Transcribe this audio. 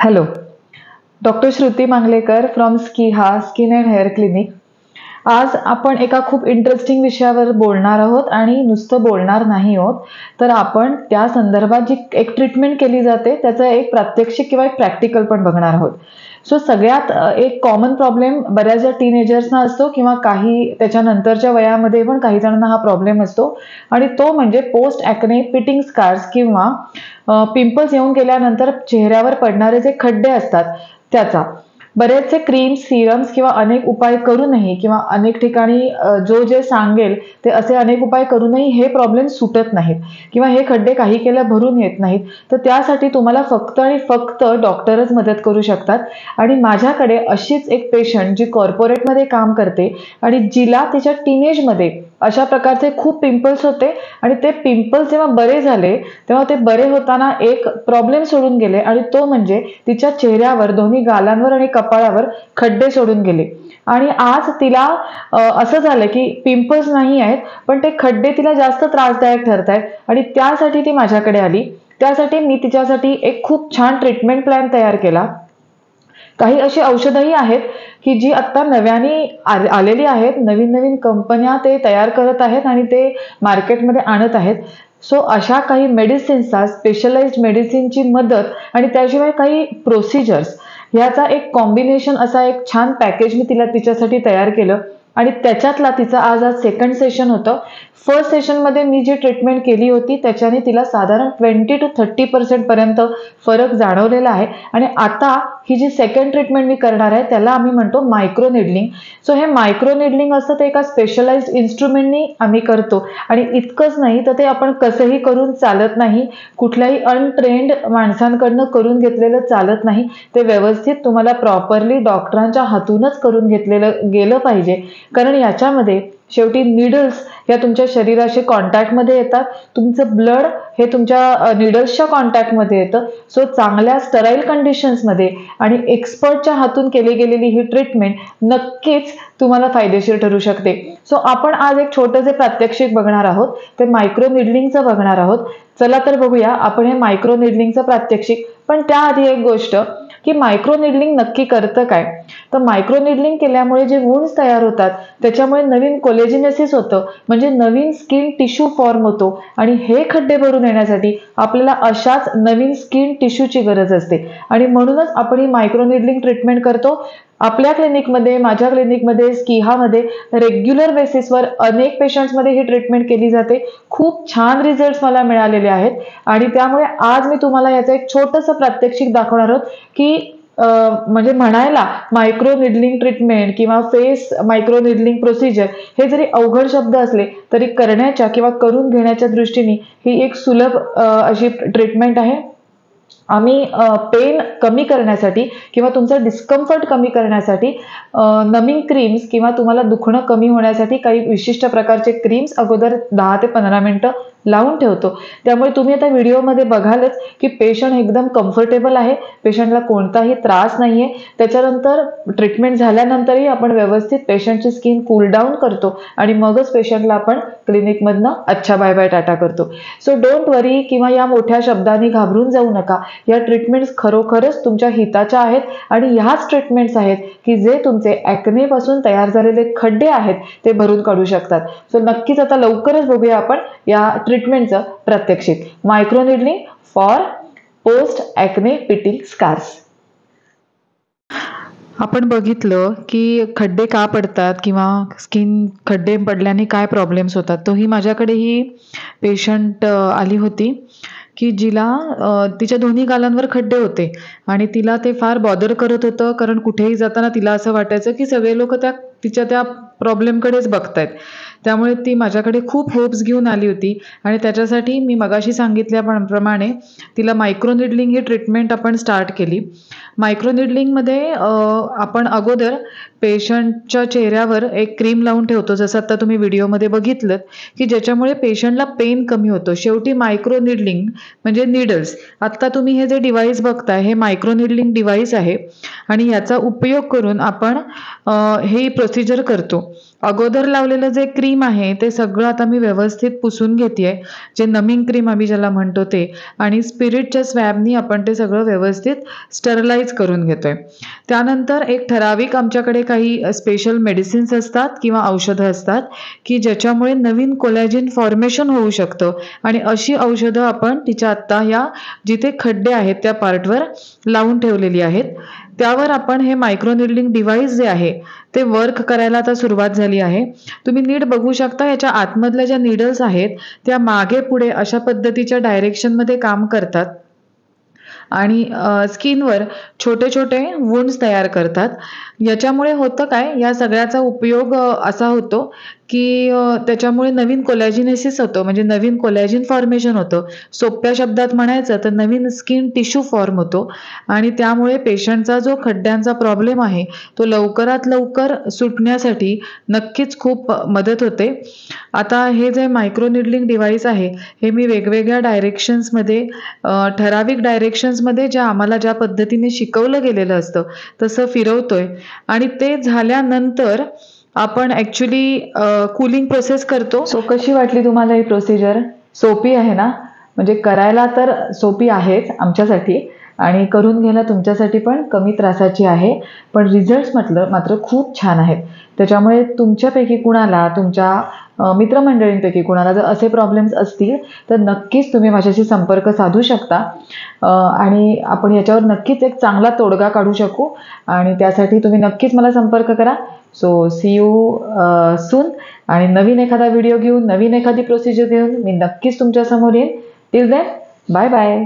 Hello, doctor Shruti Mangalekar from Skiha skin and hair clinic. आज आपण एका खूप इंटरेस्टिंग विषयावर बोलणार आहोत आणि नुसतं बोलणार नाही आहोत, तर आपण त्या संदर्भात जी एक ट्रीटमेंट केली जाते त्याचं एक प्रात्यक्षिक किंवा एक प्रॅक्टिकल पण बघणार आहोत. सो सगळ्यात एक कॉमन प्रॉब्लेम बऱ्याचशा टीनेजर्सना असतो किंवा काही त्याच्यानंतरच्या वयामध्ये पण काही जणांना हा प्रॉब्लेम असतो आणि तो म्हणजे पोस्ट ॲक्ने पिटिंग स्कार्स किंवा पिंपल्स येऊन गेल्यानंतर चेहऱ्यावर पडणारे जे खड्डे असतात त्याचा. बरेचसे क्रीम्स, सिरम्स किंवा अनेक उपाय करूनही किंवा अनेक ठिकाणी जो जे सांगेल ते असे अनेक उपाय करूनही हे प्रॉब्लेम सुटत नाहीत किंवा हे खड्डे काही केल्या भरून येत नाहीत. तर त्यासाठी तुम्हाला फक्त आणि फक्त डॉक्टरच मदत करू शकतात. आणि माझ्याकडे अशीच एक पेशंट जी कॉर्पोरेटमध्ये काम करते आणि जिला तिच्या टीनेजमध्ये अशा प्रकारचे खूप पिंपल्स होते आणि ते पिंपल्स जेव्हा बरे झाले तेव्हा ते बरे होताना एक प्रॉब्लेम सोडून गेले आणि तो म्हणजे तिच्या चेहऱ्यावर, दोन्ही गालांवर आणि कपाळावर खड्डे सोडून गेले. आणि आज तिला असं झालं की पिंपल्स नाही आहेत, पण ते खड्डे तिला जास्त त्रासदायक ठरत आहेत आणि त्यासाठी ती माझ्याकडे आली. त्यासाठी मी तिच्यासाठी एक खूप छान ट्रीटमेंट प्लॅन तयार केला. काही अशी औषधंही आहेत की जी आत्ता नव्याने आलेली आहेत. नवीन नवीन कंपन्या ते तयार करत आहेत आणि ते मार्केटमध्ये आणत आहेत. सो अशा काही मेडिसिन्सचा, स्पेशलाइज्ड मेडिसिनची मदत आणि त्याशिवाय काही प्रोसिजर्स ह्याचा एक कॉम्बिनेशन असा एक छान पॅकेज मी तिच्यासाठी तयार केलं आणि त्याच्यातला तिचं आज सेकंड सेशन होतं. फर्स्ट सेशनमध्ये मी जी ट्रीटमेंट केली होती त्याच्याने तिला साधारण 20 to 30% पर्यंत फरक जाणवलेला आहे आणि आता ही जी सेकंड ट्रीटमेंट मी करणार आहे त्याला आम्ही म्हणतो मायक्रो निडलिंग. सो हे मायक्रो निडलिंग असतं ते एका स्पेशलाइज्ड इन्स्ट्रुमेंटनी आम्ही करतो आणि इतकंच नाही तर ते आपण कसंही करून चालत नाही. कुठल्याही अनट्रेंड माणसांकडनं करून घेतलेलं चालत नाही. ते व्यवस्थित तुम्हाला प्रॉपरली डॉक्टरांच्या हातूनच करून घेतलेलं गेलं पाहिजे. कारण याच्यामध्ये शेवटी नीडल्स या तुमच्या शरीराशी कॉन्टॅक्टमध्ये येतात. तुमचं ब्लड हे तुमच्या नीडल्सच्या कॉन्टॅक्टमध्ये येतं. सो चांगल्या स्टराईल कंडिशन्समध्ये आणि एक्सपर्टच्या हातून केली गेलेली ही ट्रीटमेंट नक्कीच तुम्हाला फायदेशीर ठरू शकते. सो आपण आज एक छोटंसे प्रात्यक्षिक बघणार आहोत. ते मायक्रो निडलिंगचं बघणार आहोत. चला तर बघूया आपण हे मायक्रो निडलिंगचं प्रात्यक्षिक. पण त्याआधी एक गोष्ट की मायक्रो निडलिंग नक्की करतं काय. तर मायक्रो निडलिंग केल्यामुळे जे वुंड्स तयार होतात त्याच्यामुळे नवीन कोलेजिनेसिस होतं, म्हणजे नवीन स्किन टिश्यू फॉर्म होतो आणि हे खड्डे भरून येण्यासाठी आपल्याला अशाच नवीन स्किन टिश्यूची गरज असते आणि म्हणूनच आपण ही मायक्रो निडलिंग ट्रीटमेंट करतो. आपल्या क्लिनिकमध्ये, माझ्या क्लिनिकमध्ये, स्किहामध्ये रेग्युलर बेसिसवर अनेक पेशंट्समध्ये ही ट्रीटमेंट केली जाते. खूप छान रिझल्ट्स मला मिळालेले आहेत आणि त्यामुळे आज मी तुम्हाला याचं एक छोटंसं प्रात्यक्षिक दाखवणार आहोत की म्हणजे म्हणायला मायक्रो निडलिंग ट्रीटमेंट किंवा फेस मायक्रो निडलिंग प्रोसिजर हे जरी अवघड शब्द असले तरी करण्याच्या किंवा करून घेण्याच्या दृष्टीने ही एक सुलभ अशी ट्रीटमेंट आहे. आम्ही पेन कमी करण्यासाठी किंवा तुमचं डिस्कम्फर्ट कमी करण्यासाठी नमिंग क्रीम्स किंवा तुम्हाला दुखणं कमी होण्यासाठी काही विशिष्ट प्रकारचे क्रीम्स अगोदर 10 ते 15 मिनिटं लावून ठेवतो. त्यामुळे तुम्ही आता व्हिडिओमध्ये बघालच की पेशंट एकदम कम्फर्टेबल आहे, पेशंटला कोणताही त्रास नाही आहे. त्याच्यानंतर ट्रीटमेंट झाल्यानंतरही आपण व्यवस्थित पेशंटची स्किन कूल डाऊन करतो आणि मगच पेशंटला आपण क्लिनिकमधनं अच्छा बाय बाय टाटा करतो. सो डोंट वरी किंवा या मोठ्या शब्दांनी घाबरून जाऊ नका. या ट्रीटमेंट्स खरोखरच तुमच्या हिताच्या आहेत आणि ह्याच ट्रीटमेंट्स आहेत की जे तुमचे ॲक्नेपासून तयार झालेले खड्डे आहेत ते भरून काढू शकतात. सो नक्कीच आता लवकरच बघूया आपण या ट्रीटमेंटचं प्रात्यक्षिक. Microneedling for post acne pitting scars. आपण बघितलं की खड्डे का पडतात किंवा स्किन खड्डे पडल्याने काय प्रॉब्लेम्स होतात. तो ही माझ्याकडे ही पेशंट आली होती की जिला तिच्या दोन्ही गालांवर खड्डे होते आणि तिला ते फार बॉदर करत होतं. कारण कुठेही जाताना तिला असं वाटायचं की सगळे लोक तिच्या त्या प्रॉब्लेमकडेच बघतायत. त्यामुळे ती माझ्याकडे खूप होप्स घेऊन आली होती आणि त्याच्यासाठी मी मगाशी सांगितल्याप्रमाणे तिला मायक्रो निडलिंग ही ट्रीटमेंट आपण स्टार्ट केली. मायक्रो निडलिंगमध्ये आपण अगोदर पेशंटच्या चेहऱ्यावर एक क्रीम लावून ठेवतो, जसं आता तुम्ही व्हिडिओमध्ये बघितलं, की ज्याच्यामुळे पेशंटला पेन कमी होतो. शेवटी मायक्रो निडलिंग म्हणजे निडल्स. आत्ता तुम्ही हे जे डिव्हाइस बघताय हे मायक्रो निडलिंग डिव्हाइस आहे आणि याचा उपयोग करून आपण ही प्रोसिजर करतो. अगोदर लावलेलं जे क्रीम आहे ते सगळं आता मी व्यवस्थित पुसून घेतेय, जे नमिंग क्रीम आम्ही ज्याला म्हणतो ते, आणि स्पिरिटच्या स्वॅबनी आपण ते सगळं व्यवस्थित स्टरलाइज करून घेतोय. त्यानंतर एक ठराविक आमच्याकडे काही स्पेशल मेडिसिन्स असतात किंवा औषधं असतात की ज्याच्यामुळे नवीन कोलॅजिन फॉर्मेशन होऊ शकतं, आणि अशी औषधं आपण तिच्या आत्ता या जिथे खड्डे आहेत त्या पार्टवर लावून ठेवलेली आहेत. त्यावर आपण हे मायक्रो निडलिंग डिव्हाइस जे आहे ते वर्क करायला आता सुरुवात झाली आहे. तुम्ही नीट बघू शकता, याच्या आतमधल्या ज्या निडल्स आहेत त्या मागे पुढे अशा पद्धतीच्या डायरेक्शनमध्ये काम करतात आणि स्किनवर छोटे छोटे वुंड्स तयार करतात. याच्यामुळे होतं काय, या सगळ्याचा उपयोग असा होतो की त्याच्यामुळे नवीन कोलॅजिनेसिस होतं, म्हणजे नवीन कोलॅजिन फॉर्मेशन होतं. सोप्या शब्दात म्हणायचं तर नवीन स्किन टिश्यू फॉर्म होतो आणि त्यामुळे पेशंटचा जो खड्ड्यांचा प्रॉब्लेम आहे तो लवकरात लवकर सुटण्यासाठी नक्कीच खूप मदत होते. आता हे जे मायक्रो निडलिंग डिव्हाइस आहे हे मी वेगवेगळ्या डायरेक्शन्समध्ये, ठराविक डायरेक्शन्समध्ये ज्या आम्हाला ज्या पद्धतीने शिकवलं गेलेलं असतं तसं फिरवतोय, आणि ते झाल्यानंतर आपण ॲक्च्युली कूलिंग प्रोसेस करतो. सो कशी वाटली तुम्हाला ही प्रोसिजर? सोपी आहे ना? म्हणजे करायला तर सोपी आहेच आमच्यासाठी, आणि करून घ्यायला तुमच्यासाठी पण कमी त्रासाची आहे, पण रिझल्ट्स मात्र खूप छान आहेत. त्याच्यामुळे तुमच्यापैकी कुणाला, तुमच्या मित्रमंडळींपैकी कुणाला जर असे प्रॉब्लेम्स असतील तर नक्कीच तुम्ही माझ्याशी संपर्क साधू शकता आणि आपण याच्यावर नक्कीच एक चांगला तोडगा काढू शकू, आणि त्यासाठी तुम्ही नक्कीच मला संपर्क करा. सो सी यू सून, आणि नवीन एखादा व्हिडिओ घेऊन, नवीन एखादी प्रोसिजर घेऊन मी नक्कीच तुमच्यासमोर येईन. Till then, bye bye.